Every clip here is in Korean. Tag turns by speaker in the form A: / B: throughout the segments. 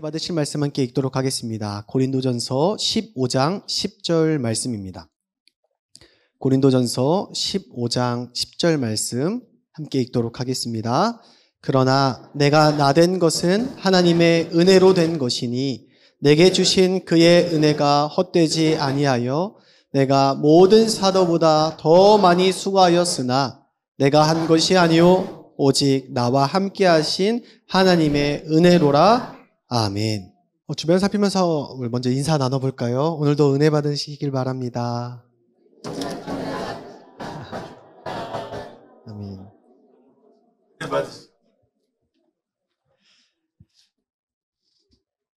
A: 받으실 말씀 함께 읽도록 하겠습니다. 고린도전서 15장 10절 말씀입니다. 고린도전서 15장 10절 말씀 함께 읽도록 하겠습니다. 그러나 내가 나된 것은 하나님의 은혜로 된 것이니 내게 주신 그의 은혜가 헛되지 아니하여 내가 모든 사도보다 더 많이 수고하였으나 내가 한 것이 아니요 오직 나와 함께 하신 하나님의 은혜로라. 아멘. 주변 살피면서 먼저 인사 나눠볼까요? 오늘도 은혜 받으시길 바랍니다. 아멘.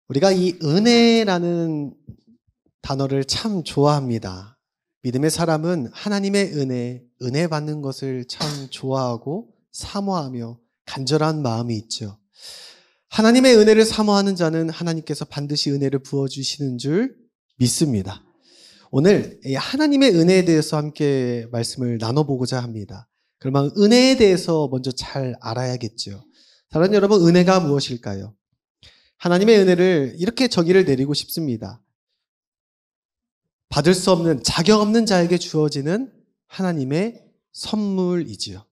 A: 우리가 이 은혜라는 단어를 참 좋아합니다. 믿음의 사람은 하나님의 은혜 받는 것을 참 좋아하고 사모하며 간절한 마음이 있죠. 하나님의 은혜를 사모하는 자는 하나님께서 반드시 은혜를 부어주시는 줄 믿습니다. 오늘 하나님의 은혜에 대해서 함께 말씀을 나눠보고자 합니다. 그러면 은혜에 대해서 먼저 잘 알아야겠죠. 사랑하는 여러분, 은혜가 무엇일까요? 하나님의 은혜를 이렇게 정의를 내리고 싶습니다. 받을 수 없는, 자격 없는 자에게 주어지는 하나님의 선물이지요.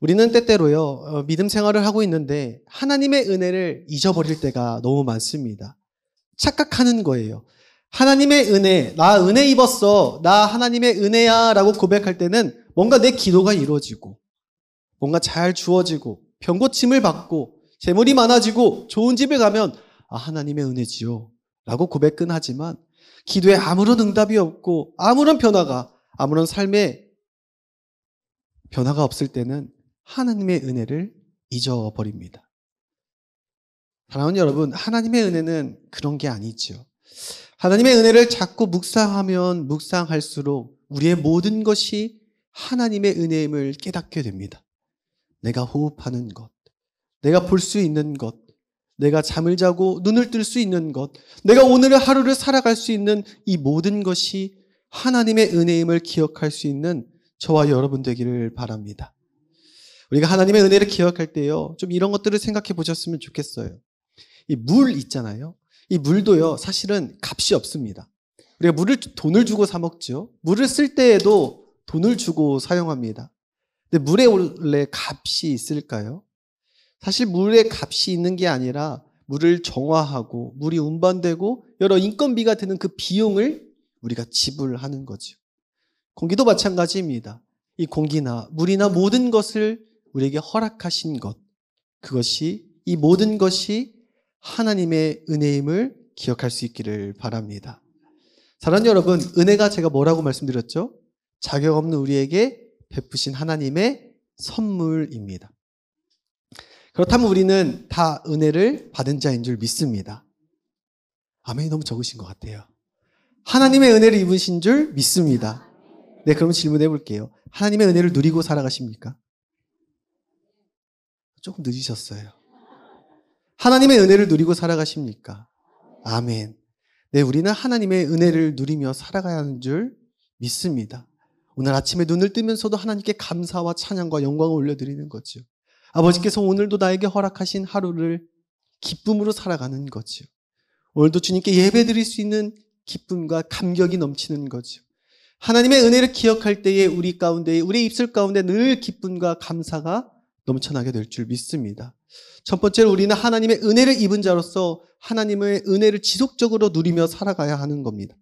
A: 우리는 때때로요, 믿음 생활을 하고 있는데 하나님의 은혜를 잊어버릴 때가 너무 많습니다. 착각하는 거예요. 하나님의 은혜, 나 은혜 입었어, 나 하나님의 은혜야 라고 고백할 때는 뭔가 내 기도가 이루어지고 뭔가 잘 주어지고 병고침을 받고 재물이 많아지고 좋은 집에 가면 하나님의 은혜지요 라고 고백은 하지만 기도에 아무런 응답이 없고 아무런 삶의 변화가 없을 때는 하나님의 은혜를 잊어버립니다. 사랑하는 여러분, 하나님의 은혜는 그런 게 아니죠. 하나님의 은혜를 자꾸 묵상하면 묵상할수록 우리의 모든 것이 하나님의 은혜임을 깨닫게 됩니다. 내가 호흡하는 것, 내가 볼 수 있는 것, 내가 잠을 자고 눈을 뜰 수 있는 것, 내가 오늘의 하루를 살아갈 수 있는 이 모든 것이 하나님의 은혜임을 기억할 수 있는 저와 여러분 되기를 바랍니다. 우리가 하나님의 은혜를 기억할 때요, 좀 이런 것들을 생각해 보셨으면 좋겠어요. 이 물 있잖아요. 이 물도요, 사실은 값이 없습니다. 우리가 물을 돈을 주고 사 먹죠. 물을 쓸 때에도 돈을 주고 사용합니다. 근데 물에 원래 값이 있을까요? 사실 물에 값이 있는 게 아니라 물을 정화하고 물이 운반되고 여러 인건비가 드는 그 비용을 우리가 지불하는 거죠. 공기도 마찬가지입니다. 이 공기나 물이나 모든 것을 우리에게 허락하신 것, 이 모든 것이 하나님의 은혜임을 기억할 수 있기를 바랍니다. 사랑하는 여러분, 은혜가 제가 뭐라고 말씀드렸죠? 자격 없는 우리에게 베푸신 하나님의 선물입니다. 그렇다면 우리는 다 은혜를 받은 자인 줄 믿습니다. 아멘이 너무 적으신 것 같아요. 하나님의 은혜를 입으신 줄 믿습니다. 네, 그럼 질문해 볼게요. 하나님의 은혜를 누리고 살아가십니까? 조금 늦으셨어요. 하나님의 은혜를 누리고 살아가십니까? 아멘. 네, 우리는 하나님의 은혜를 누리며 살아가야 하는 줄 믿습니다. 오늘 아침에 눈을 뜨면서도 하나님께 감사와 찬양과 영광을 올려드리는 거죠. 아버지께서 오늘도 나에게 허락하신 하루를 기쁨으로 살아가는 거죠. 오늘도 주님께 예배드릴 수 있는 기쁨과 감격이 넘치는 거죠. 하나님의 은혜를 기억할 때에 우리 입술 가운데 늘 기쁨과 감사가 넘쳐나게 될 줄 믿습니다. 첫 번째로 우리는 하나님의 은혜를 입은 자로서 하나님의 은혜를 지속적으로 누리며 살아가야 하는 겁니다.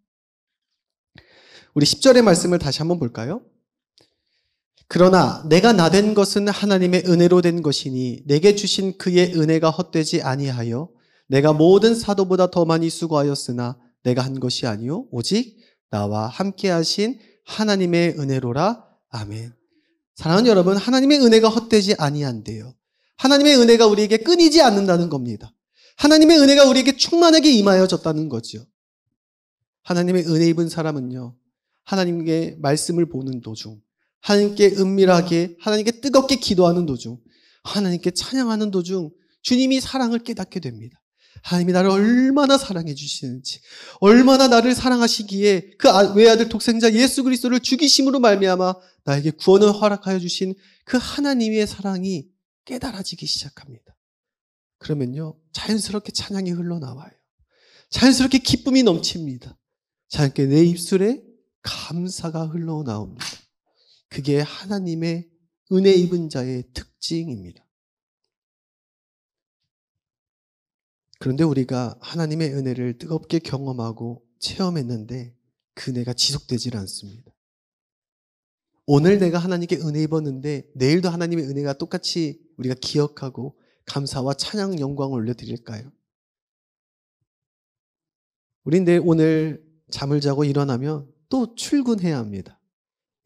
A: 우리 10절의 말씀을 다시 한번 볼까요? 그러나 내가 나된 것은 하나님의 은혜로 된 것이니 내게 주신 그의 은혜가 헛되지 아니하여 내가 모든 사도보다 더 많이 수고하였으나 내가 한 것이 아니요 오직 나와 함께 하신 하나님의 은혜로라. 아멘. 사랑하는 여러분, 하나님의 은혜가 헛되지 아니한대요. 하나님의 은혜가 우리에게 끊이지 않는다는 겁니다. 하나님의 은혜가 우리에게 충만하게 임하여졌다는 거죠. 하나님의 은혜 입은 사람은요, 하나님의 말씀을 보는 도중, 하나님께 은밀하게, 하나님께 뜨겁게 기도하는 도중, 하나님께 찬양하는 도중 주님이 사랑을 깨닫게 됩니다. 하나님이 나를 얼마나 사랑해 주시는지, 얼마나 나를 사랑하시기에 그 외아들 독생자 예수 그리스도를 죽이심으로 말미암아 나에게 구원을 허락하여 주신 그 하나님의 사랑이 깨달아지기 시작합니다. 그러면요, 자연스럽게 찬양이 흘러나와요. 자연스럽게 기쁨이 넘칩니다. 자연스럽게 내 입술에 감사가 흘러나옵니다. 그게 하나님의 은혜 입은 자의 특징입니다. 그런데 우리가 하나님의 은혜를 뜨겁게 경험하고 체험했는데 그 은혜가 지속되질 않습니다. 오늘 내가 하나님께 은혜 입었는데 내일도 하나님의 은혜가 똑같이 우리가 기억하고 감사와 찬양 영광을 올려드릴까요? 우린 내일 오늘 잠을 자고 일어나면 또 출근해야 합니다.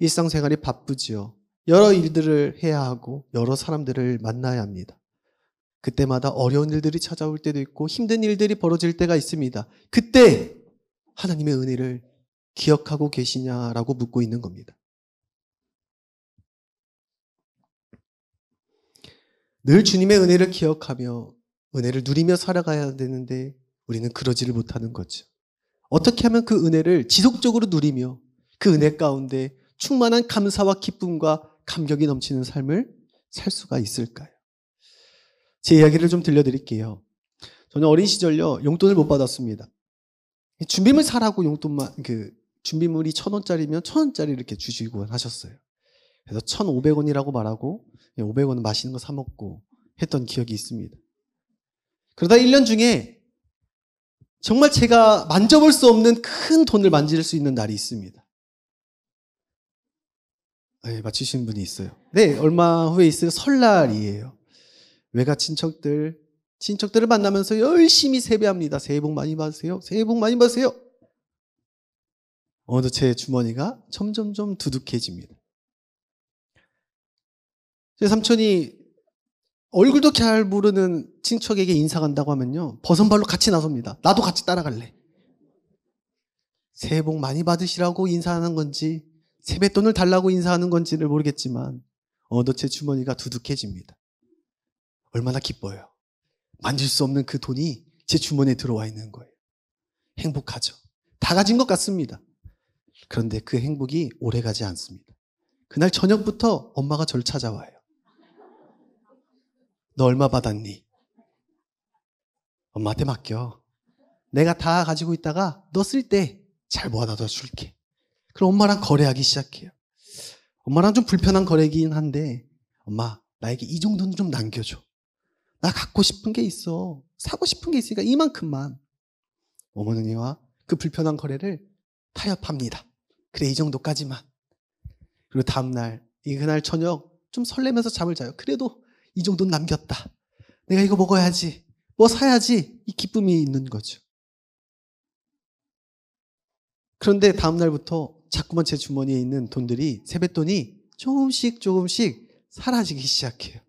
A: 일상생활이 바쁘지요. 여러 일들을 해야 하고 여러 사람들을 만나야 합니다. 그때마다 어려운 일들이 찾아올 때도 있고 힘든 일들이 벌어질 때가 있습니다. 그때 하나님의 은혜를 기억하고 계시냐라고 묻고 있는 겁니다. 늘 주님의 은혜를 기억하며 은혜를 누리며 살아가야 되는데 우리는 그러지를 못하는 거죠. 어떻게 하면 그 은혜를 지속적으로 누리며 그 은혜 가운데 충만한 감사와 기쁨과 감격이 넘치는 삶을 살 수가 있을까요? 제 이야기를 좀 들려드릴게요. 저는 어린 시절요, 용돈을 못 받았습니다. 준비물 사라고 용돈만, 준비물이 1,000원짜리면 1,000원짜리 이렇게 주시고 하셨어요. 그래서 1,500원이라고 말하고 500원은 맛있는 거 사 먹고 했던 기억이 있습니다. 그러다 1년 중에 정말 제가 만져볼 수 없는 큰 돈을 만질 수 있는 날이 있습니다. 네, 맞추신 분이 있어요. 네, 얼마 후에 있어요. 설날이에요. 외가 친척들을 만나면서 열심히 세배합니다. 새해 복 많이 받으세요. 새해 복 많이 받으세요. 어느 제 주머니가 점점점 두둑해집니다. 제 삼촌이 얼굴도 잘 모르는 친척에게 인사 간다고 하면요, 버선발로 같이 나섭니다. 나도 같이 따라갈래. 새해 복 많이 받으시라고 인사하는 건지 세뱃돈을 달라고 인사하는 건지를 모르겠지만 어느새 주머니가 두둑해집니다. 얼마나 기뻐요. 만질 수 없는 그 돈이 제 주머니에 들어와 있는 거예요. 행복하죠. 다 가진 것 같습니다. 그런데 그 행복이 오래가지 않습니다. 그날 저녁부터 엄마가 저를 찾아와요. 너 얼마 받았니? 엄마한테 맡겨. 내가 다 가지고 있다가 너 쓸 때 잘 모아놔둬 줄게. 그럼 엄마랑 거래하기 시작해요. 엄마랑 좀 불편한 거래이긴 한데, 엄마, 나에게 이 정도는 좀 남겨줘. 나 갖고 싶은 게 있어. 사고 싶은 게 있으니까 이만큼만. 어머니와 그 불편한 거래를 타협합니다. 그래, 이 정도까지만. 그리고 다음날, 그날 저녁 좀 설레면서 잠을 자요. 그래도 이 정도는 남겼다. 내가 이거 먹어야지. 뭐 사야지. 이 기쁨이 있는 거죠. 그런데 다음날부터 자꾸만 제 주머니에 있는 돈들이, 세뱃돈이 조금씩 사라지기 시작해요.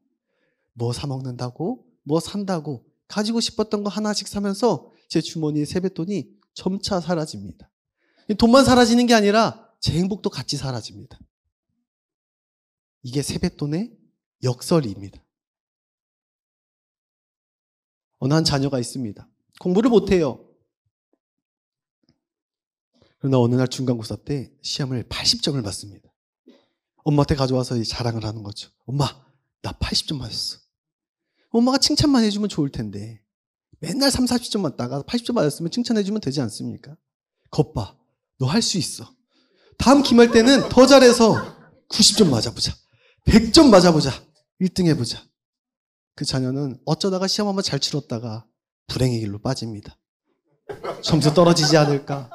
A: 뭐 사 먹는다고, 뭐 산다고, 가지고 싶었던 거 하나씩 사면서 제 주머니의 세뱃돈이 점차 사라집니다. 돈만 사라지는 게 아니라 제 행복도 같이 사라집니다. 이게 세뱃돈의 역설입니다. 어느 한 자녀가 있습니다. 공부를 못해요. 그러나 어느 날 중간고사 때 시험을 80점을 받습니다. 엄마한테 가져와서 자랑을 하는 거죠. 엄마, 나 80점 맞았어. 엄마가 칭찬만 해주면 좋을 텐데 맨날 3, 40점 맞다가 80점 맞았으면 칭찬해주면 되지 않습니까? 겉봐, 너 할 수 있어. 다음 기말 때는 더 잘해서 90점 맞아보자. 100점 맞아보자. 1등 해보자. 그 자녀는 어쩌다가 시험 한번 잘 치렀다가 불행의 길로 빠집니다. 점수 떨어지지 않을까?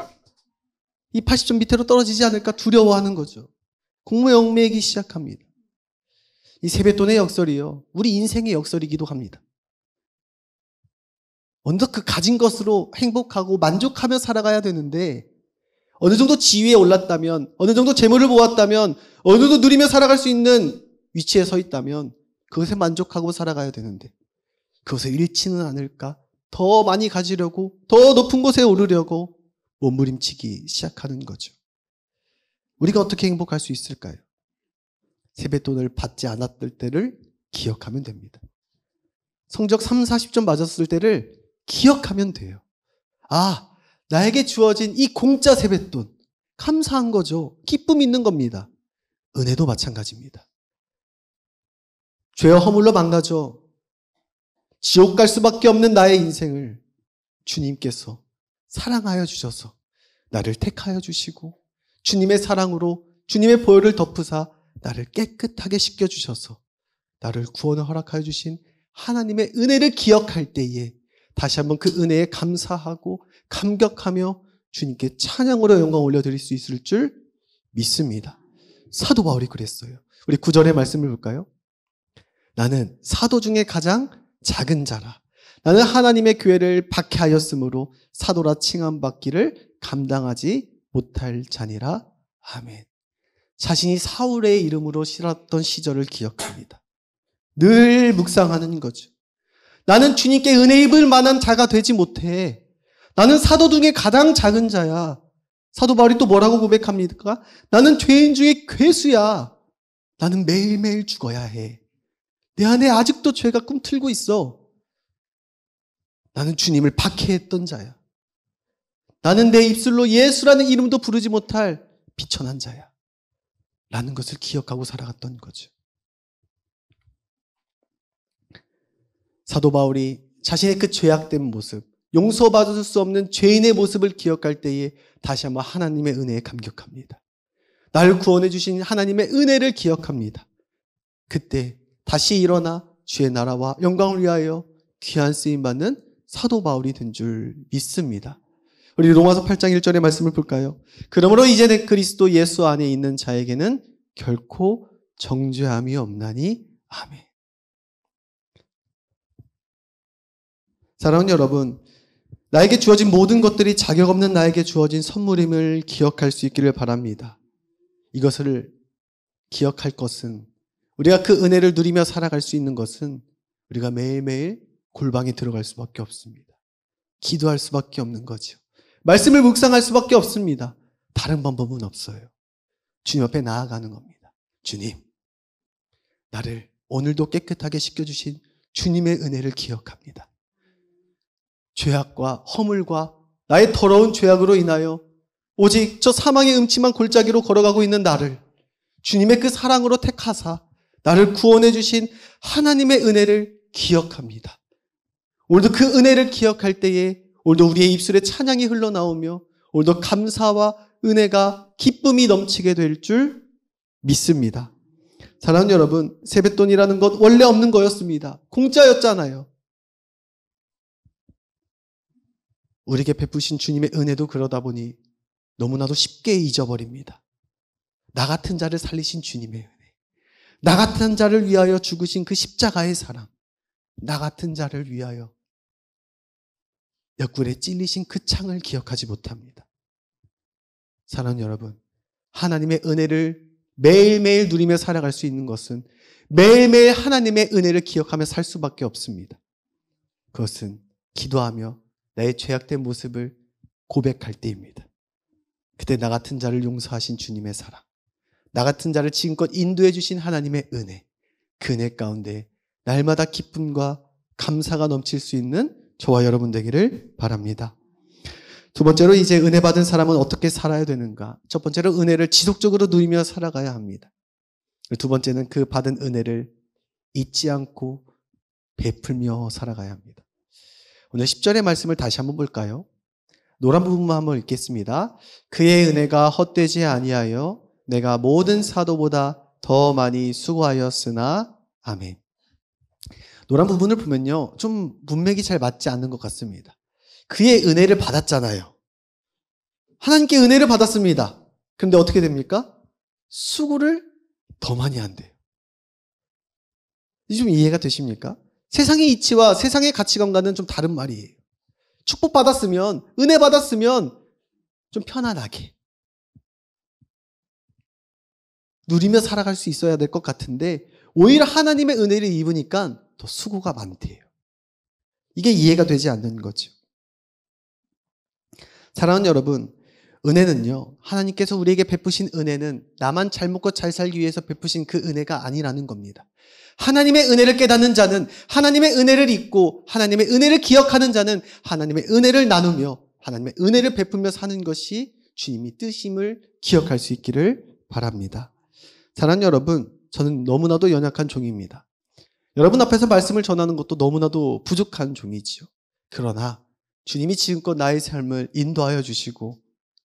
A: 이 80점 밑으로 떨어지지 않을까 두려워하는 거죠. 공부에 얽매이기 시작합니다. 이 세뱃돈의 역설이요, 우리 인생의 역설이기도 합니다. 언뜻 그 가진 것으로 행복하고 만족하며 살아가야 되는데, 어느 정도 지위에 올랐다면, 어느 정도 재물을 모았다면, 어느 정도 누리며 살아갈 수 있는 위치에 서 있다면 그것에 만족하고 살아가야 되는데 그것을 잃지는 않을까? 더 많이 가지려고, 더 높은 곳에 오르려고 몸부림치기 시작하는 거죠. 우리가 어떻게 행복할 수 있을까요? 세뱃돈을 받지 않았을 때를 기억하면 됩니다. 성적 3, 40점 맞았을 때를 기억하면 돼요. 아, 나에게 주어진 이 공짜 세뱃돈, 감사한 거죠. 기쁨 있는 겁니다. 은혜도 마찬가지입니다. 죄와 허물로 망가져 지옥 갈 수밖에 없는 나의 인생을 주님께서 사랑하여 주셔서 나를 택하여 주시고 주님의 사랑으로 주님의 보혈을 덮으사 나를 깨끗하게 씻겨주셔서 나를 구원을 허락하여 주신 하나님의 은혜를 기억할 때에 다시 한번 그 은혜에 감사하고 감격하며 주님께 찬양으로 영광 올려드릴 수 있을 줄 믿습니다. 사도 바울이 그랬어요. 우리 9절의 말씀을 볼까요? 나는 사도 중에 가장 작은 자라. 나는 하나님의 교회를 박해하였으므로 사도라 칭함받기를 감당하지 못할 자니라. 아멘. 자신이 사울의 이름으로 싫었던 시절을 기억합니다. 늘 묵상하는 거죠. 나는 주님께 은혜 입을 만한 자가 되지 못해. 나는 사도 중에 가장 작은 자야. 사도 바울이 또 뭐라고 고백합니까? 나는 죄인 중에 괴수야. 나는 매일매일 죽어야 해. 내 안에 아직도 죄가 꿈틀고 있어. 나는 주님을 박해했던 자야. 나는 내 입술로 예수라는 이름도 부르지 못할 비천한 자야. 라는 것을 기억하고 살아갔던 거죠. 사도 바울이 자신의 그 죄악된 모습, 용서받을 수 없는 죄인의 모습을 기억할 때에 다시 한번 하나님의 은혜에 감격합니다. 나를 구원해 주신 하나님의 은혜를 기억합니다. 그때 다시 일어나 주의 나라와 영광을 위하여 귀한 쓰임받는 사도 바울이 된 줄 믿습니다. 우리 로마서 8장 1절의 말씀을 볼까요? 그러므로 이제 내 그리스도 예수 안에 있는 자에게는 결코 정죄함이 없나니. 아멘. 사랑하는 여러분, 나에게 주어진 모든 것들이 자격 없는 나에게 주어진 선물임을 기억할 수 있기를 바랍니다. 이것을 기억할 것은, 우리가 그 은혜를 누리며 살아갈 수 있는 것은 우리가 매일매일 골방에 들어갈 수밖에 없습니다. 기도할 수밖에 없는 거죠. 말씀을 묵상할 수밖에 없습니다. 다른 방법은 없어요. 주님 앞에 나아가는 겁니다. 주님, 나를 오늘도 깨끗하게 씻겨주신 주님의 은혜를 기억합니다. 죄악과 허물과 나의 더러운 죄악으로 인하여 오직 저 사망의 음침한 골짜기로 걸어가고 있는 나를 주님의 그 사랑으로 택하사 나를 구원해 주신 하나님의 은혜를 기억합니다. 오늘도 그 은혜를 기억할 때에 오늘도 우리의 입술에 찬양이 흘러나오며 오늘도 감사와 은혜가 기쁨이 넘치게 될 줄 믿습니다. 사랑하는 여러분, 세뱃돈이라는 것 원래 없는 거였습니다. 공짜였잖아요. 우리에게 베푸신 주님의 은혜도 그러다 보니 너무나도 쉽게 잊어버립니다. 나 같은 자를 살리신 주님의 은혜, 나 같은 자를 위하여 죽으신 그 십자가의 사랑, 나 같은 자를 위하여 옆구리에 찔리신 그 창을 기억하지 못합니다. 사랑하는 여러분, 하나님의 은혜를 매일매일 누리며 살아갈 수 있는 것은 매일매일 하나님의 은혜를 기억하며 살 수밖에 없습니다. 그것은 기도하며 나의 죄악된 모습을 고백할 때입니다. 그때 나 같은 자를 용서하신 주님의 사랑, 나 같은 자를 지금껏 인도해 주신 하나님의 은혜, 그 은혜 가운데 날마다 기쁨과 감사가 넘칠 수 있는 저와 여러분 되기를 바랍니다. 두 번째로, 이제 은혜 받은 사람은 어떻게 살아야 되는가? 첫 번째로, 은혜를 지속적으로 누리며 살아가야 합니다. 두 번째는 그 받은 은혜를 잊지 않고 베풀며 살아가야 합니다. 오늘 10절의 말씀을 다시 한번 볼까요? 노란 부분만 한번 읽겠습니다. 그의 은혜가 헛되지 아니하여 내가 모든 사도보다 더 많이 수고하였으나. 아멘. 노란 부분을 보면요, 좀 문맥이 잘 맞지 않는 것 같습니다. 그의 은혜를 받았잖아요. 하나님께 은혜를 받았습니다. 그런데 어떻게 됩니까? 수고를 더 많이 한대요. 좀 이해가 되십니까? 세상의 이치와 세상의 가치관과는 좀 다른 말이에요. 축복받았으면, 은혜 받았으면 좀 편안하게 누리며 살아갈 수 있어야 될 것 같은데 오히려 하나님의 은혜를 입으니까 더 수고가 많대요. 이게 이해가 되지 않는 거죠. 사랑하는 여러분, 은혜는요, 하나님께서 우리에게 베푸신 은혜는 나만 잘 먹고 잘 살기 위해서 베푸신 그 은혜가 아니라는 겁니다. 하나님의 은혜를 깨닫는 자는, 하나님의 은혜를 잊고 하나님의 은혜를 기억하는 자는 하나님의 은혜를 나누며 하나님의 은혜를 베풀며 사는 것이 주님이 뜻임을 기억할 수 있기를 바랍니다. 사랑하는 여러분, 저는 너무나도 연약한 종입니다. 여러분 앞에서 말씀을 전하는 것도 너무나도 부족한 종이지요. 그러나 주님이 지금껏 나의 삶을 인도하여 주시고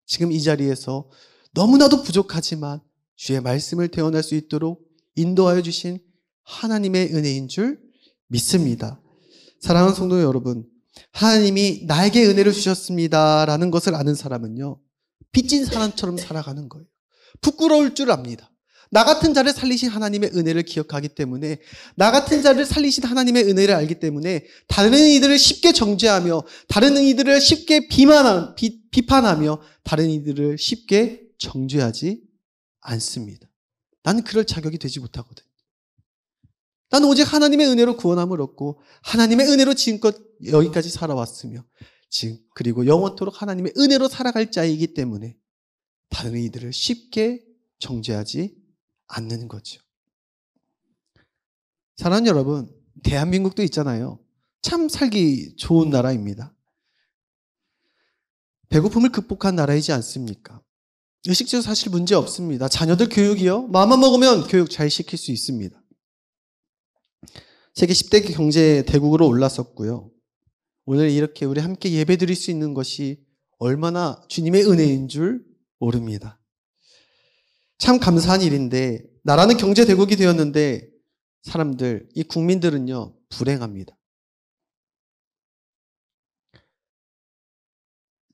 A: 지금 이 자리에서 너무나도 부족하지만 주의 말씀을 대언할 수 있도록 인도하여 주신 하나님의 은혜인 줄 믿습니다. 사랑하는 성도 여러분, 하나님이 나에게 은혜를 주셨습니다라는 것을 아는 사람은요, 빚진 사람처럼 살아가는 거예요. 부끄러울 줄 압니다. 나 같은 자를 살리신 하나님의 은혜를 기억하기 때문에, 나 같은 자를 살리신 하나님의 은혜를 알기 때문에 다른 이들을 쉽게 정죄하며 다른 이들을 쉽게 비판하며 다른 이들을 쉽게 정죄하지 않습니다. 나는 그럴 자격이 되지 못하거든요. 나는 오직 하나님의 은혜로 구원함을 얻고 하나님의 은혜로 지금껏 여기까지 살아왔으며 그리고 영원토록 하나님의 은혜로 살아갈 자이기 때문에 다른 이들을 쉽게 정죄하지 않는 거죠. 사랑하는 여러분, 대한민국도 있잖아요. 참 살기 좋은 나라입니다. 배고픔을 극복한 나라이지 않습니까? 의식주 사실 문제 없습니다. 자녀들 교육이요, 마음만 먹으면 교육 잘 시킬 수 있습니다. 세계 10대 경제 대국으로 올랐었고요. 오늘 이렇게 우리 함께 예배 드릴 수 있는 것이 얼마나 주님의 은혜인 줄 모릅니다. 참 감사한 일인데, 나라는 경제 대국이 되었는데 사람들, 이 국민들은요, 불행합니다.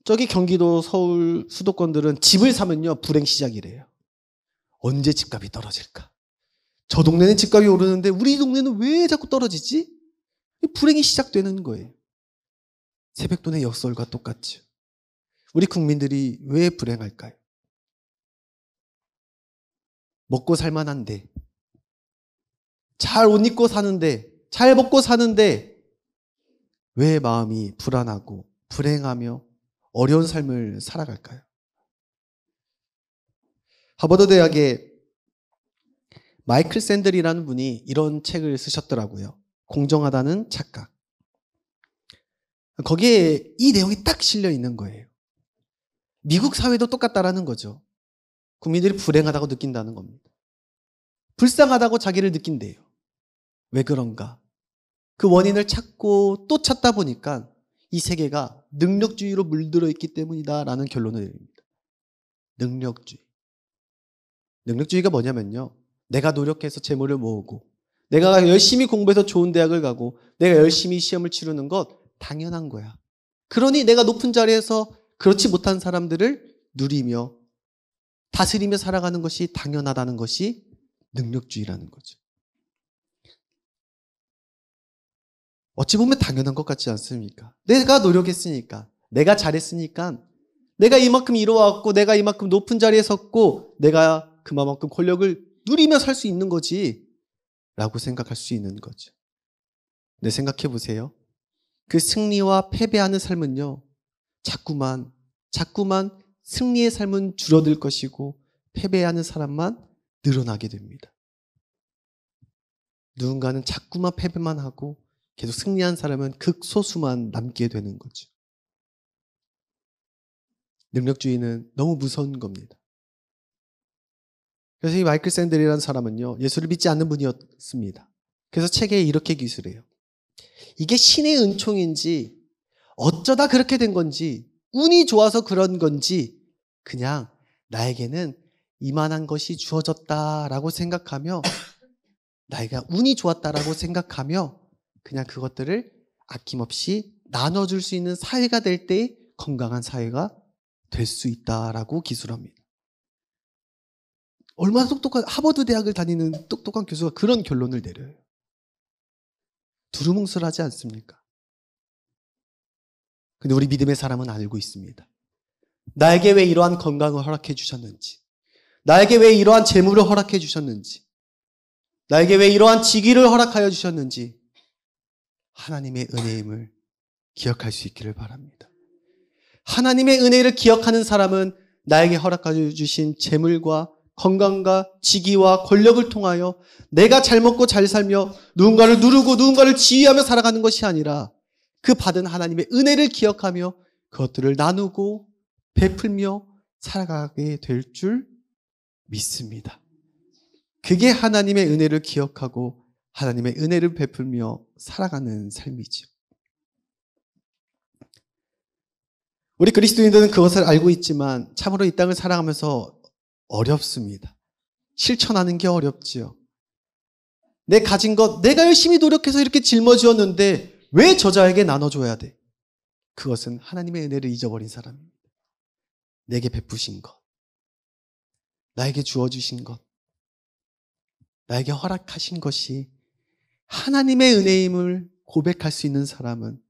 A: 저기 경기도, 서울, 수도권들은 집을 사면요, 불행 시작이래요. 언제 집값이 떨어질까? 저 동네는 집값이 오르는데 우리 동네는 왜 자꾸 떨어지지? 불행이 시작되는 거예요. 새벽돈의 역설과 똑같죠. 우리 국민들이 왜 불행할까요? 먹고 살만한데, 잘 옷 입고 사는데, 잘 먹고 사는데 왜 마음이 불안하고 불행하며 어려운 삶을 살아갈까요? 하버드 대학의 마이클 샌들이라는 분이 이런 책을 쓰셨더라고요. 공정하다는 착각. 거기에 이 내용이 딱 실려 있는 거예요. 미국 사회도 똑같다라는 거죠. 국민들이 불행하다고 느낀다는 겁니다. 불쌍하다고 자기를 느낀대요. 왜 그런가? 그 원인을 찾고 또 찾다 보니까 이 세계가 능력주의로 물들어 있기 때문이다라는 결론을 내립니다. 능력주의. 능력주의가 뭐냐면요, 내가 노력해서 재물을 모으고 내가 열심히 공부해서 좋은 대학을 가고 내가 열심히 시험을 치르는 것 당연한 거야. 그러니 내가 높은 자리에서 그렇지 못한 사람들을 누리며 다스리며 살아가는 것이 당연하다는 것이 능력주의라는 거죠. 어찌 보면 당연한 것 같지 않습니까? 내가 노력했으니까, 내가 잘했으니까, 내가 이만큼 이루어왔고 내가 이만큼 높은 자리에 섰고 내가 그만큼 권력을 누리며 살 수 있는 거지 라고 생각할 수 있는 거죠. 근데 생각해 보세요. 그 승리와 패배하는 삶은요, 자꾸만 승리의 삶은 줄어들 것이고 패배하는 사람만 늘어나게 됩니다. 누군가는 자꾸만 패배만 하고 계속 승리한 사람은 극소수만 남게 되는 거죠. 능력주의는 너무 무서운 겁니다. 그래서 이 마이클 샌들이라는 사람은요, 예수를 믿지 않는 분이었습니다. 그래서 책에 이렇게 기술해요. 이게 신의 은총인지 어쩌다 그렇게 된 건지 운이 좋아서 그런 건지 그냥 나에게는 이만한 것이 주어졌다라고 생각하며 나에게 운이 좋았다라고 생각하며 그냥 그것들을 아낌없이 나눠줄 수 있는 사회가 될 때 건강한 사회가 될 수 있다라고 기술합니다. 얼마나 똑똑한, 하버드 대학을 다니는 똑똑한 교수가 그런 결론을 내려요. 두루뭉술하지 않습니까? 근데 우리 믿음의 사람은 알고 있습니다. 나에게 왜 이러한 건강을 허락해 주셨는지, 나에게 왜 이러한 재물을 허락해 주셨는지, 나에게 왜 이러한 직위를 허락하여 주셨는지 하나님의 은혜임을 기억할 수 있기를 바랍니다. 하나님의 은혜를 기억하는 사람은 나에게 허락하여 주신 재물과 건강과 직위와 권력을 통하여 내가 잘 먹고 잘 살며 누군가를 누르고 누군가를 지휘하며 살아가는 것이 아니라 그 받은 하나님의 은혜를 기억하며 그것들을 나누고 베풀며 살아가게 될 줄 믿습니다. 그게 하나님의 은혜를 기억하고 하나님의 은혜를 베풀며 살아가는 삶이죠. 우리 그리스도인들은 그것을 알고 있지만 참으로 이 땅을 살아가면서 어렵습니다. 실천하는 게 어렵지요. 내 가진 것, 내가 열심히 노력해서 이렇게 짊어지었는데 왜 저자에게 나눠줘야 돼? 그것은 하나님의 은혜를 잊어버린 사람입니다. 내게 베푸신 것, 나에게 주어주신 것, 나에게 허락하신 것이 하나님의 은혜임을 고백할 수 있는 사람은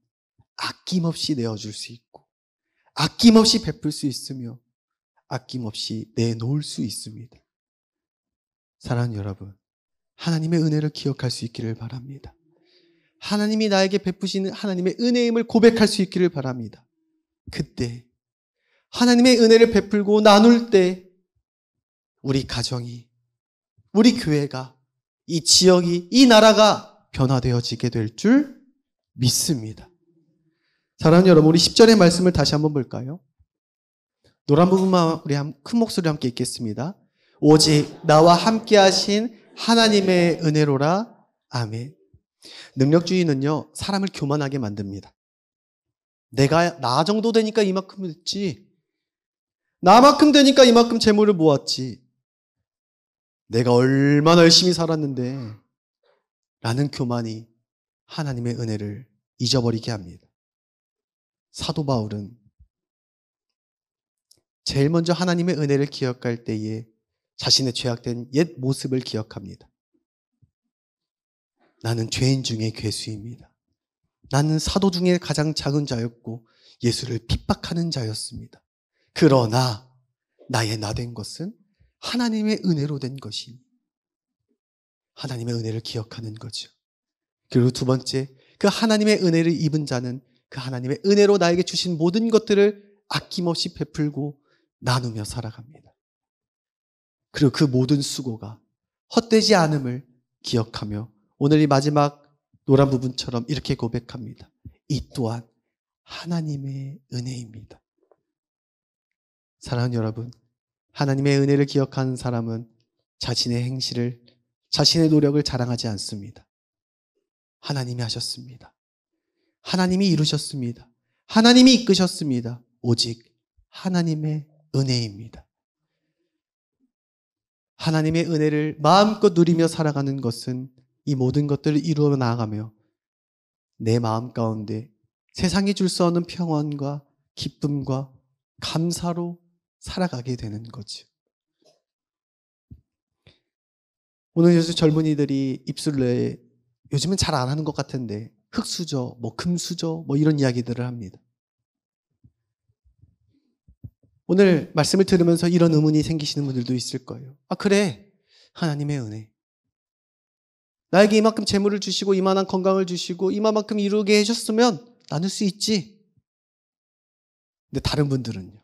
A: 아낌없이 내어줄 수 있고 아낌없이 베풀 수 있으며 아낌없이 내놓을 수 있습니다. 사랑하는 여러분, 하나님의 은혜를 기억할 수 있기를 바랍니다. 하나님이 나에게 베푸시는 하나님의 은혜임을 고백할 수 있기를 바랍니다. 그때 하나님의 은혜를 베풀고 나눌 때 우리 가정이, 우리 교회가, 이 지역이, 이 나라가 변화되어지게 될 줄 믿습니다. 사랑하는 여러분, 우리 10절의 말씀을 다시 한번 볼까요? 노란 부분만 우리 큰 목소리로 함께 읽겠습니다. 오직 나와 함께 하신 하나님의 은혜로라. 아멘. 능력주의는요, 사람을 교만하게 만듭니다. 내가 나 정도 되니까 이만큼 됐지. 나만큼 되니까 이만큼 재물을 모았지. 내가 얼마나 열심히 살았는데 라는 교만이 하나님의 은혜를 잊어버리게 합니다. 사도 바울은 제일 먼저 하나님의 은혜를 기억할 때에 자신의 죄악된 옛 모습을 기억합니다. 나는 죄인 중에 괴수입니다. 나는 사도 중에 가장 작은 자였고 예수를 핍박하는 자였습니다. 그러나 나의 나 된 것은 하나님의 은혜로 된 것이 하나님의 은혜를 기억하는 거죠. 그리고 두 번째, 그 하나님의 은혜를 입은 자는 그 하나님의 은혜로 나에게 주신 모든 것들을 아낌없이 베풀고 나누며 살아갑니다. 그리고 그 모든 수고가 헛되지 않음을 기억하며 오늘 이 마지막 노란 부분처럼 이렇게 고백합니다. 이 또한 하나님의 은혜입니다. 사랑하는 여러분, 하나님의 은혜를 기억하는 사람은 자신의 행실을, 자신의 노력을 자랑하지 않습니다. 하나님이 하셨습니다. 하나님이 이루셨습니다. 하나님이 이끄셨습니다. 오직 하나님의 은혜입니다. 하나님의 은혜를 마음껏 누리며 살아가는 것은 이 모든 것들을 이루어 나아가며 내 마음 가운데 세상이 줄 수 없는 평안과 기쁨과 감사로 살아가게 되는 거죠. 오늘 요즘 젊은이들이 입술에 요즘은 잘 안 하는 것 같은데 흙수저, 금수저 이런 이야기들을 합니다. 오늘 말씀을 들으면서 이런 의문이 생기시는 분들도 있을 거예요. 아, 그래. 하나님의 은혜. 나에게 이만큼 재물을 주시고 이만한 건강을 주시고 이만큼 이루게 해줬으면 나눌 수 있지. 근데 다른 분들은요.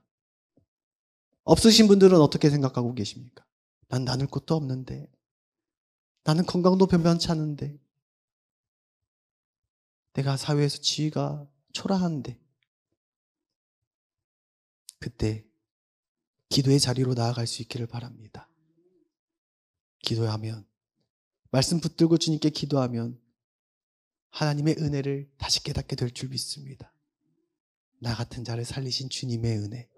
A: 없으신 분들은 어떻게 생각하고 계십니까? 난 나눌 것도 없는데. 나는 건강도 변변치 않은데. 내가 사회에서 지위가 초라한데. 그때 기도의 자리로 나아갈 수 있기를 바랍니다. 기도하면, 말씀 붙들고 주님께 기도하면 하나님의 은혜를 다시 깨닫게 될 줄 믿습니다. 나 같은 자를 살리신 주님의 은혜,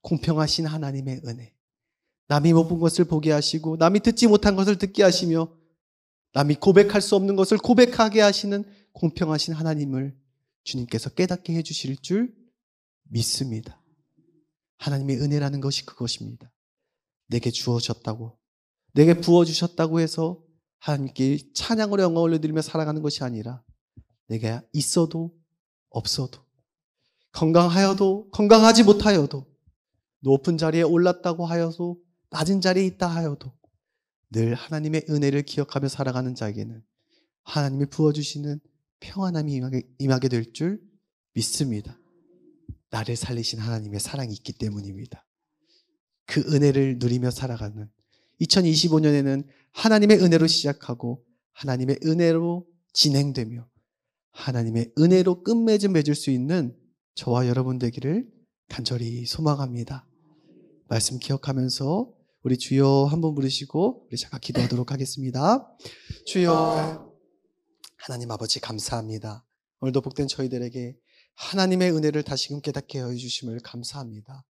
A: 공평하신 하나님의 은혜, 남이 못 본 것을 보게 하시고 남이 듣지 못한 것을 듣게 하시며 남이 고백할 수 없는 것을 고백하게 하시는 공평하신 하나님을 주님께서 깨닫게 해주실 줄 믿습니다. 하나님의 은혜라는 것이 그것입니다. 내게 주어졌다고, 내게 부어주셨다고 해서 하나님께 찬양으로 영광 올려드리며 살아가는 것이 아니라 내가 있어도 없어도, 건강하여도 건강하지 못하여도, 높은 자리에 올랐다고 하여도 낮은 자리에 있다 하여도 늘 하나님의 은혜를 기억하며 살아가는 자에게는 하나님이 부어주시는 평안함이 임하게 될 줄 믿습니다. 나를 살리신 하나님의 사랑이 있기 때문입니다. 그 은혜를 누리며 살아가는 2025년에는 하나님의 은혜로 시작하고 하나님의 은혜로 진행되며 하나님의 은혜로 끝맺음 맺을 수 있는 저와 여러분 되기를 간절히 소망합니다. 말씀 기억하면서 우리 주여 한번 부르시고 우리 잠깐 기도하도록 하겠습니다. 주여, 하나님 아버지 감사합니다. 오늘도 복된 저희들에게 하나님의 은혜를 다시금 깨닫게 하여 주심을 감사합니다.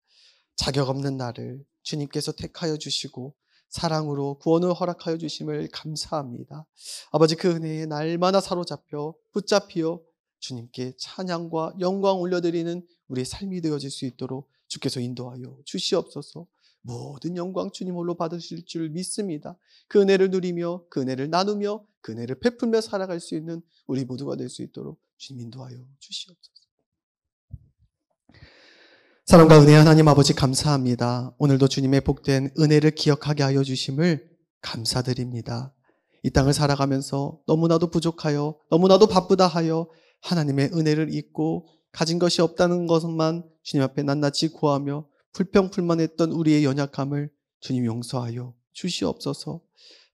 A: 자격 없는 나를 주님께서 택하여 주시고 사랑으로 구원을 허락하여 주심을 감사합니다. 아버지, 그 은혜에 날마다 사로잡혀 붙잡히어 주님께 찬양과 영광 올려드리는 우리의 삶이 되어질 수 있도록 주께서 인도하여 주시옵소서. 모든 영광 주님 홀로 받으실 줄 믿습니다. 그 은혜를 누리며 그 은혜를 나누며 그 은혜를 베풀며 살아갈 수 있는 우리 모두가 될 수 있도록 주님 인도하여 주시옵소서. 사랑과 은혜의 하나님 아버지 감사합니다. 오늘도 주님의 복된 은혜를 기억하게 하여 주심을 감사드립니다. 이 땅을 살아가면서 너무나도 부족하여 너무나도 바쁘다 하여 하나님의 은혜를 잊고 가진 것이 없다는 것만 주님 앞에 낱낱이 구하며 불평불만했던 우리의 연약함을 주님 용서하여 주시옵소서.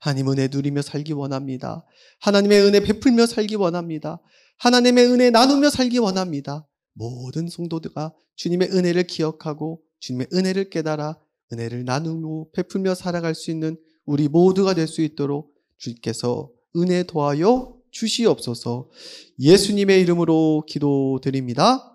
A: 하나님 은혜 누리며 살기 원합니다. 하나님의 은혜 베풀며 살기 원합니다. 하나님의 은혜 나누며 살기 원합니다. 모든 성도들과 주님의 은혜를 기억하고 주님의 은혜를 깨달아 은혜를 나누고 베풀며 살아갈 수 있는 우리 모두가 될 수 있도록 주께서 은혜 도하여 주시옵소서. 예수님의 이름으로 기도드립니다.